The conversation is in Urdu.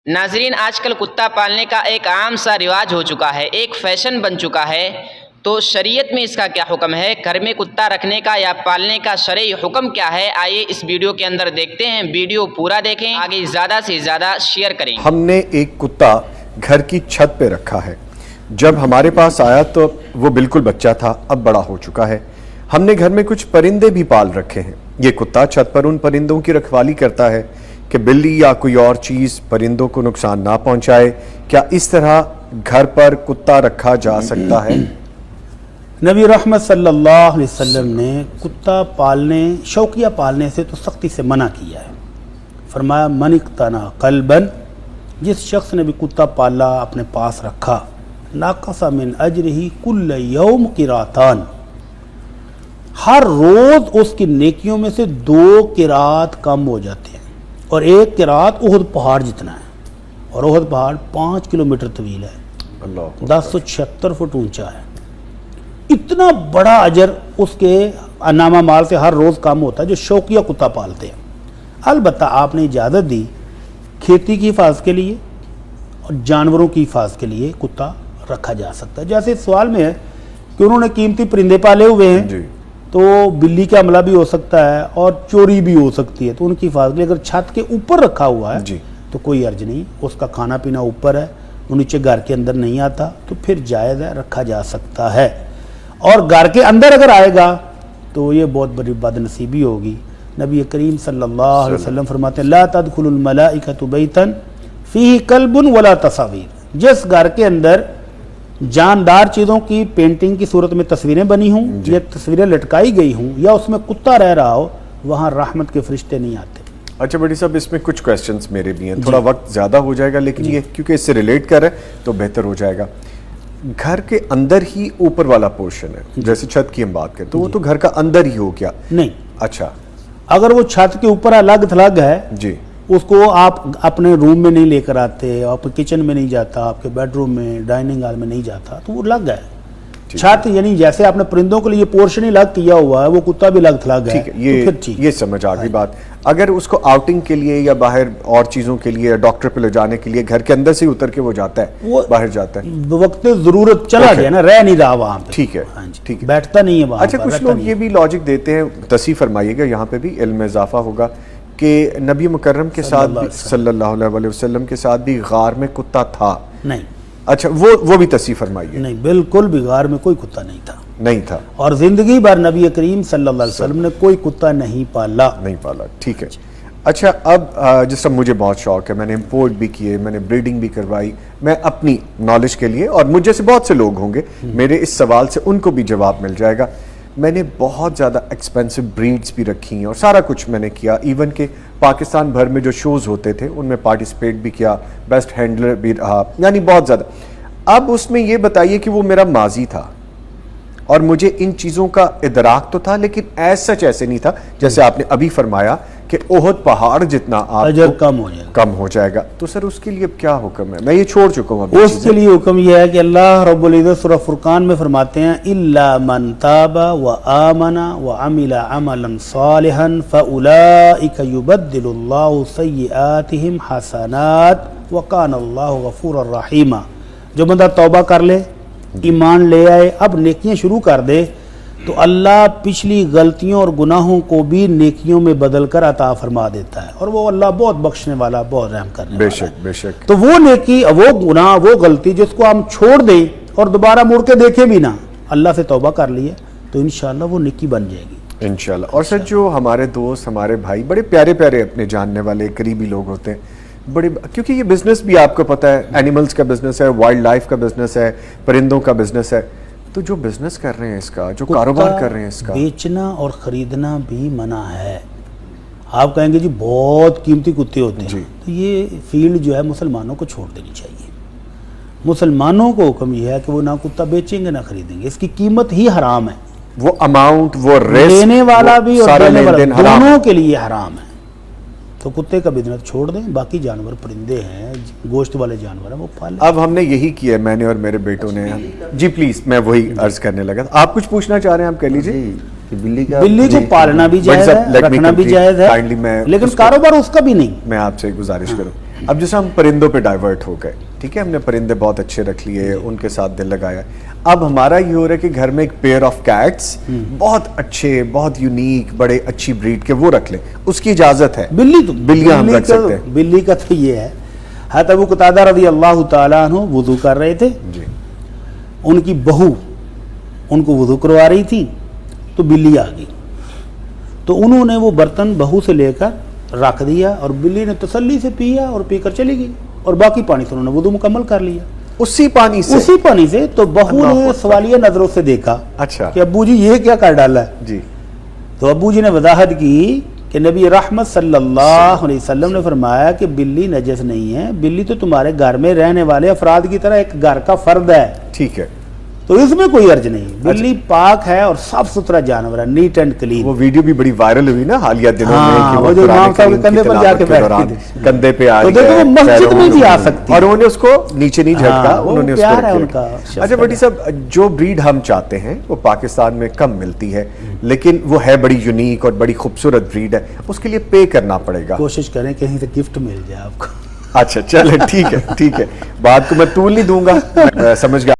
ناظرین، آج کل کتا پالنے کا ایک عام سا رواج ہو چکا ہے، ایک فیشن بن چکا ہے۔ تو شریعت میں اس کا کیا حکم ہے؟ گھر میں کتا رکھنے کا یا پالنے کا شرعی حکم کیا ہے؟ آئیے اس ویڈیو کے اندر دیکھتے ہیں، ویڈیو پورا دیکھیں، آگے زیادہ سے زیادہ شیئر کریں۔ ہم نے ایک کتا گھر کی چھت پہ رکھا ہے۔ جب ہمارے پاس آیا تو وہ بالکل بچہ تھا، اب بڑا ہو چکا ہے۔ ہم نے گھر میں کچھ پرندے بھی پال رکھے ہیں۔ یہ کتا چھت پر ان پرندوں کی رکھوالی کرتا ہے کہ بلی یا کوئی اور چیز پرندوں کو نقصان نہ پہنچائے۔ کیا اس طرح گھر پر کتا رکھا جا سکتا ہے؟ نبی رحمت صلی اللہ علیہ وسلم نے کتا پالنے، شوقیہ پالنے سے تو سختی سے منع کیا ہے۔ فرمایا من اقتنى قلبا، جس شخص نے بھی کتا پالا اپنے پاس رکھا، ناقص من اجرہ کل یوم قراتان، ہر روز اس کی نیکیوں میں سے 2 قرات کم ہو جاتے ہیں، اور ایک قرات احد پہاڑ جتنا ہے، اور احد پہاڑ 5 کلومیٹر طویل ہے، اللہ 1076 فٹ اونچا ہے۔ اتنا بڑا اجر اس کے انعامہ مال سے ہر روز کم ہوتا ہے جو شوقیہ کتا پالتے ہیں۔ البتہ آپ نے اجازت دی کھیتی کی حفاظت کے لیے اور جانوروں کی حفاظت کے لیے کتا رکھا جا سکتا ہے۔ جیسے اس سوال میں ہے کہ انہوں نے قیمتی پرندے پالے ہوئے ہیں، جی، تو بلی کا حملہ بھی ہو سکتا ہے اور چوری بھی ہو سکتی ہے، تو ان کی حفاظت کے لیے اگر چھت کے اوپر رکھا ہوا ہے جی، تو کوئی حرج نہیں، اس کا کھانا پینا اوپر ہے، وہ نیچے گھر کے اندر نہیں آتا، تو پھر جائز ہے، رکھا جا سکتا ہے۔ اور گھر کے اندر اگر آئے گا تو یہ بہت بڑی بد نصیبی ہوگی۔ نبی کریم صلی اللہ علیہ وسلم فرماتے ہیں لا تدخل الملائکۃ بیتا فیہ کلب ولا تصاویر، جس گھر کے اندر جاندار چیزوں کی پینٹنگ کی صورت میں تصویریں بنی ہوں یا تصویریں لٹکائی گئی ہوں یا اس میں کتا رہ رہا ہو، وہاں رحمت کے فرشتے نہیں آتے۔ اچھا بڑی صاحب، اس میں کچھ کویسچنز میرے بھی ہیں، تھوڑا وقت زیادہ ہو جائے گا لیکن یہ کیونکہ اس سے ریلیٹ کر رہا ہے تو بہتر ہو جائے گا۔ گھر کے اندر ہی اوپر والا پورشن ہے، جیسے چھت کی ہم بات کریں تو وہ تو گھر کا اندر ہی ہو گیا؟ نہیں، اچھا، اگر وہ چھت کے اوپر الگ تھلگ ہے، جی، اس کو آپ اپنے روم میں نہیں لے کر آتے، آپ کچن میں نہیں جاتا، آپ کے بیڈ روم میں، ڈائننگ ہال میں نہیں جاتا، تو وہ الگ ہے چھت، یعنی جیسے آپ نے پرندوں کے لیے پورشن ہی الگ کیا ہوا ہے، وہ کتا بھی الگ تھلگ ہے، ٹھیک ہے، یہ سمجھ آ گئی بات۔ اگر اس کو آؤٹنگ کے لیے یا باہر اور چیزوں کے لیے ڈاکٹر پہ لے جانے کے لیے گھر کے اندر سے اتر کے وہ جاتا ہے، باہر جاتا ہے، وقت ضرورت چلا گیا نا، رہ نہیں رہا وہاں پہ، ٹھیک ہے، ٹھیک ہے، بیٹھتا نہیں ہے وہاں۔ اچھا کچھ لوگ یہ بھی لاجک دیتے ہیں، تصحیح فرمائیے گا، یہاں پہ بھی علم میں اضافہ ہوگا کہ نبی مکرم کے ساتھ صلی اللہ علیہ وسلم کے ساتھ بھی غار میں کتا تھا؟ نہیں، اچھا وہ بھی تصحیح فرمائیے۔ نہیں، بالکل بھی غار میں کوئی کتا نہیں تھا، نہیں تھا، اور زندگی بھر نبی کریم صلی اللہ علیہ وسلم نے کوئی کتا نہیں پالا۔ ٹھیک ہے۔ اچھا اب جس طرح مجھے بہت شوق ہے، میں نے امپورٹ بھی کیے، میں نے بریڈنگ بھی کروائی، میں اپنی نالج کے لیے، اور مجھ جیسے بہت سے لوگ ہوں گے میرے اس سوال سے ان کو بھی جواب مل جائے گا، میں نے بہت زیادہ ایکسپینسو بریڈز بھی رکھی ہیں اور سارا کچھ میں نے کیا، ایون کہ پاکستان بھر میں جو شوز ہوتے تھے ان میں پارٹیسپیٹ بھی کیا، بیسٹ ہینڈلر بھی رہا، یعنی بہت زیادہ۔ اب اس میں یہ بتائیے کہ وہ میرا ماضی تھا اور مجھے ان چیزوں کا ادراک تو تھا، لیکن ایسا ایسے نہیں تھا جیسے آپ نے ابھی فرمایا کہ احد پہاڑ جتنا اجر آپ کم ہو جائے گا، تو سر اس کے لیے کیا حکم ہے؟ میں یہ چھوڑ چکا ہوں ابھی۔ اس کے لیے حکم یہ ہے کہ اللہ رب العزت سورہ فرقان میں فرماتے ہیں الا من تاب وآمن وعمل عملا صالحا فاولئک یبدل اللہ سیئاتہم حسنات وکان اللہ غفورا رحیما۔ جو بندہ توبہ کر لے، ایمان لے آئے، اب نیکیاں شروع کر دے، تو اللہ پچھلی غلطیوں اور گناہوں کو بھی نیکیوں میں بدل کر عطا فرما دیتا ہے، اور وہ اللہ بہت بخشنے والا، بہت رحم کرنے والا ہے۔ بے شک، بے شک۔ تو وہ نیکی، وہ گناہ، وہ غلطی جس کو ہم چھوڑ دیں اور دوبارہ مڑ کے دیکھیں بھی نہ، اللہ سے توبہ کر لیے تو انشاءاللہ وہ نیکی بن جائے گی انشاءاللہ۔ اور سر جو ہمارے دوست، ہمارے بھائی بڑے پیارے پیارے اپنے جاننے والے قریبی لوگ ہوتے ہیں، بڑے، کیونکہ یہ بزنس بھی آپ کو پتہ ہے، اینیملز کا بزنس ہے، وائلڈ لائف کا بزنس ہے، پرندوں کا بزنس ہے، تو جو بزنس کر رہے ہیں اس کا، جو کاروبار کر رہے ہیں اس کا، بیچنا اور خریدنا بھی منع ہے۔ آپ کہیں گے جی بہت قیمتی کتے ہوتے ہیں، تو یہ فیلڈ جو ہے مسلمانوں کو چھوڑ دینی چاہیے۔ مسلمانوں کو حکم یہ ہے کہ وہ نہ کتا بیچیں گے نہ خریدیں گے، اس کی قیمت ہی حرام ہے، وہ اماؤنٹ، وہ رسک، لینے والا بھی اور سارا دینے لین والا دین حرام دونوں کے لیے حرام ہے۔ تو کتے کا بزنس چھوڑ دیں، باقی جانور پرندے ہیں، گوشت والے جانور ہیں، وہ پالیں۔ اب ہم نے یہی کیا ہے، میں نے اور میرے بیٹوں نے۔ جی پلیز، میں وہی عرض کرنے لگا تھا، آپ کچھ پوچھنا چاہ رہے ہیں؟ آپ کہہ لیجیے۔ بلی کو پالنا بھی جائز ہے، رکھنا بھی جائز ہے، لیکن کاروبار اس کا بھی نہیں۔ میں آپ سے گزارش کروں، اب جیسے ہم پرندوں پہ ڈائیورٹ ہو گئے, ٹھیک ہے, ہم نے پرندے بہت اچھے رکھ لیے, ان کے ساتھ دل لگایا, اب ہمارا یہ ہو رہا ہے کہ گھر میں ایک پیئر آف کیٹس بہت اچھے, بہت یونیک, بڑے اچھی بریڈ کے وہ رکھ لیں, اس کی اجازت ہے؟ بلیاں ہم رکھ سکتے ہیں؟ بلی کا تو یہ ہے, حضرت ابو قتادہ رضی اللہ تعالیٰ عنہ وضو کر رہے تھے, جی, ان کی بہو ان کو وضو کروا رہی تھی, تو بلی آ گئی, تو انہوں نے وہ برتن بہو سے لے کر رکھ دیا, اور بلی نے تسلی سے پیا اور پی کر چلی گئی, اور باقی پانی سے انہوں نے وضو مکمل کر لیا, اسی پانی سے؟ اسی پانی سے. تو بہو نے سوالیہ نظروں سے دیکھا اچھا کہ ابو جی یہ کیا کر ڈالا ہے, جی, تو ابو جی نے وضاحت کی کہ نبی رحمت صلی اللہ علیہ وسلم نے فرمایا کہ بلی نجس نہیں ہے, بلی تو تمہارے گھر میں رہنے والے افراد کی طرح ایک گھر کا فرد ہے, ٹھیک ہے, تو اس میں کوئی حرج نہیں, بلی پاک ہے اور صاف ستھرا جانور ہے, نیٹ اینڈ کلین. وہ ویڈیو بھی بڑی وائرل ہوئی نا حالیہ دنوں میں, ہاں, کہ وہ جو قرآن امام صاحب کے کریم کی کندھے پر جا کے تلاوت کے دوران بیٹھتی تھی, کندھے پہ آ تو دیکھو وہ مسجد میں بھی آ سکتی, اور انہوں نے اس کو نیچے نہیں جھٹکا, انہوں نے اس کو پیار ہے رکھ ان دیا. کا. اچھا بٹی صاحب, جو بریڈ ہم چاہتے ہیں وہ پاکستان میں کم ملتی ہے, لیکن وہ ہے بڑی یونیک اور بڑی خوبصورت بریڈ ہے, اس کے لیے پے کرنا پڑے گا. کوشش کریں کہیں سے گفٹ مل جائے آپ کو. اچھا چلے ٹھیک ہے, ٹھیک ہے, بات کو میں طول نہیں دوں گا, سمجھ گیا.